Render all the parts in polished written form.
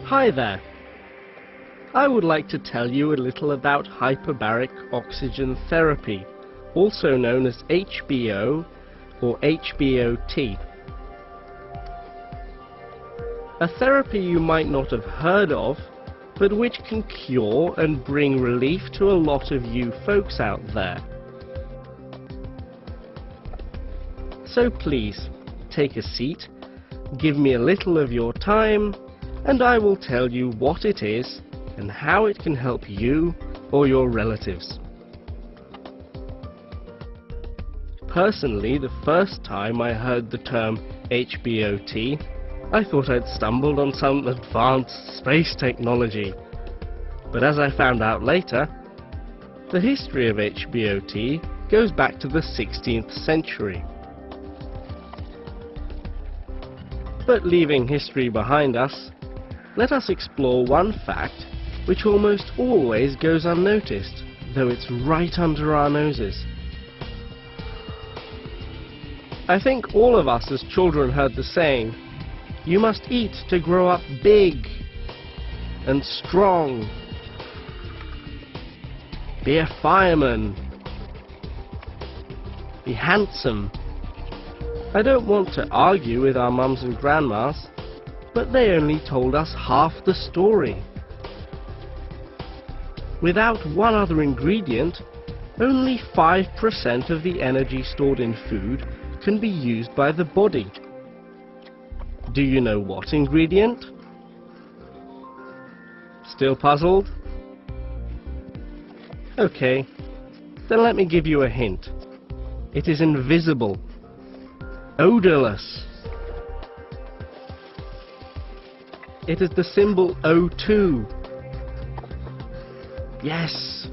Hi there. I would like to tell you a little about hyperbaric oxygen therapy, also known as HBO or HBOT. A therapy you might not have heard of, but which can cure and bring relief to a lot of you folks out there. So please, take a seat, give me a little of your time, and I will tell you what it is and how it can help you or your relatives. Personally, the first time I heard the term HBOT, I thought I'd stumbled on some advanced space technology. But as I found out later, the history of HBOT goes back to the 16th century. But leaving history behind us, let us explore one fact which almost always goes unnoticed, though it's right under our noses. I think all of us as children heard the saying, "You must eat to grow up big and strong. Be a fireman. Be handsome." I don't want to argue with our mums and grandmas, but they only told us half the story. Without one other ingredient, only 5% of the energy stored in food can be used by the body. Do you know what ingredient? Still puzzled? Okay, then let me give you a hint. It is invisible. Odorless. It is the symbol O2. Yes,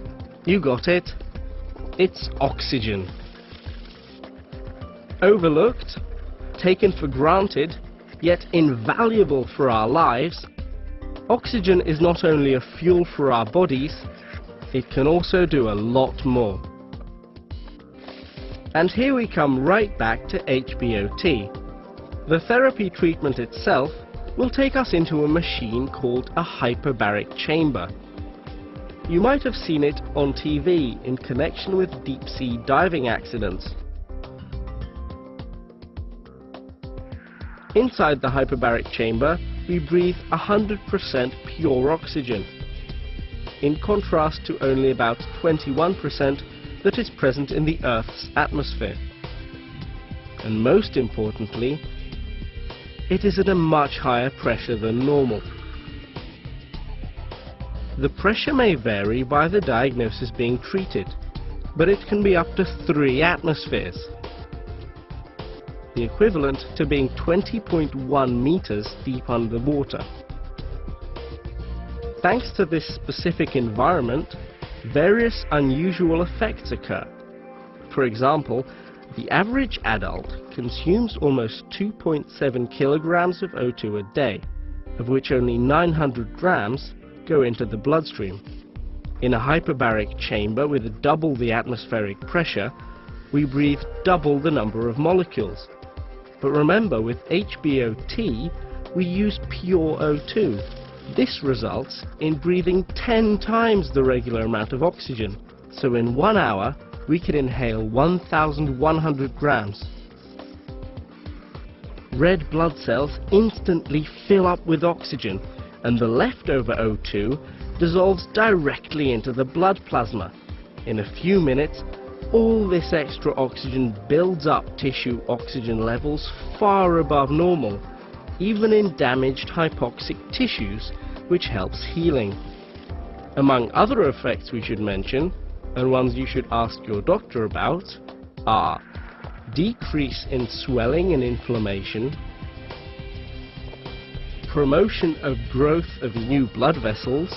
you got it. It's oxygen. Overlooked, taken for granted, yet invaluable for our lives, oxygen is not only a fuel for our bodies, it can also do a lot more. And here we come right back to HBOT. The therapy treatment itself will take us into a machine called a hyperbaric chamber. You might have seen it on TV in connection with deep-sea diving accidents. Inside the hyperbaric chamber, we breathe 100% pure oxygen, in contrast to only about 21% that is present in the Earth's atmosphere. And most importantly, it is at a much higher pressure than normal. The pressure may vary by the diagnosis being treated, but it can be up to 3 atmospheres, the equivalent to being 20.1 meters deep underwater. Thanks to this specific environment, various unusual effects occur. For example, the average adult consumes almost 2.7 kilograms of O2 a day, of which only 900 grams go into the bloodstream. In a hyperbaric chamber with double the atmospheric pressure, we breathe double the number of molecules. But remember, with HBOT, we use pure O2. This results in breathing 10 times the regular amount of oxygen. So in 1 hour, we can inhale 1,100 grams. Red blood cells instantly fill up with oxygen, and the leftover O2 dissolves directly into the blood plasma. In a few minutes, all this extra oxygen builds up tissue oxygen levels far above normal, even in damaged hypoxic tissues, which helps healing. Among other effects we should mention, and ones you should ask your doctor about, are decrease in swelling and inflammation, promotion of growth of new blood vessels,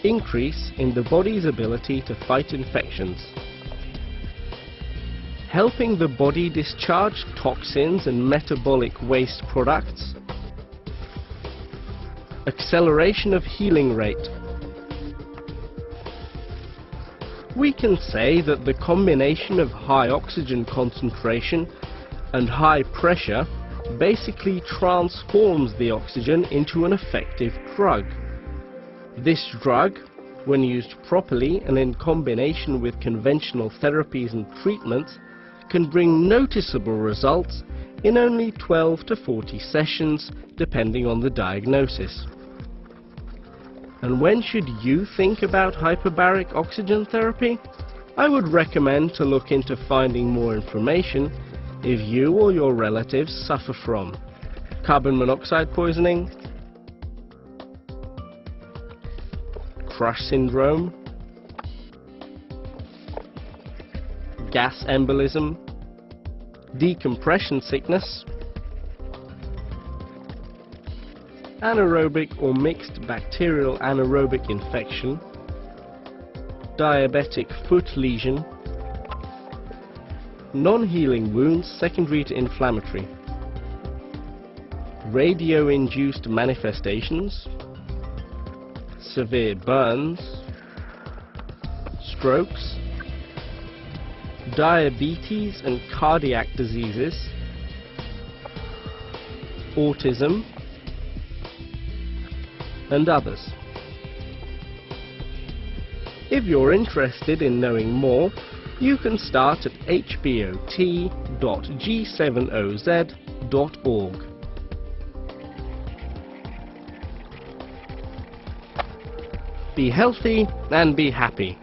increase in the body's ability to fight infections, helping the body discharge toxins and metabolic waste products, acceleration of healing rate. We can say that the combination of high oxygen concentration and high pressure basically transforms the oxygen into an effective drug. This drug, when used properly and in combination with conventional therapies and treatments, can bring noticeable results in only 12 to 40 sessions, depending on the diagnosis. And when should you think about hyperbaric oxygen therapy? I would recommend to look into finding more information if you or your relatives suffer from carbon monoxide poisoning, crush syndrome, gas embolism, decompression sickness, anaerobic or mixed bacterial anaerobic infection, diabetic foot lesion, non-healing wounds secondary to inflammatory, radio-induced manifestations, severe burns, strokes, diabetes and cardiac diseases, autism, and others. If you're interested in knowing more, you can start at hbot.g7oz.org. Be healthy and be happy.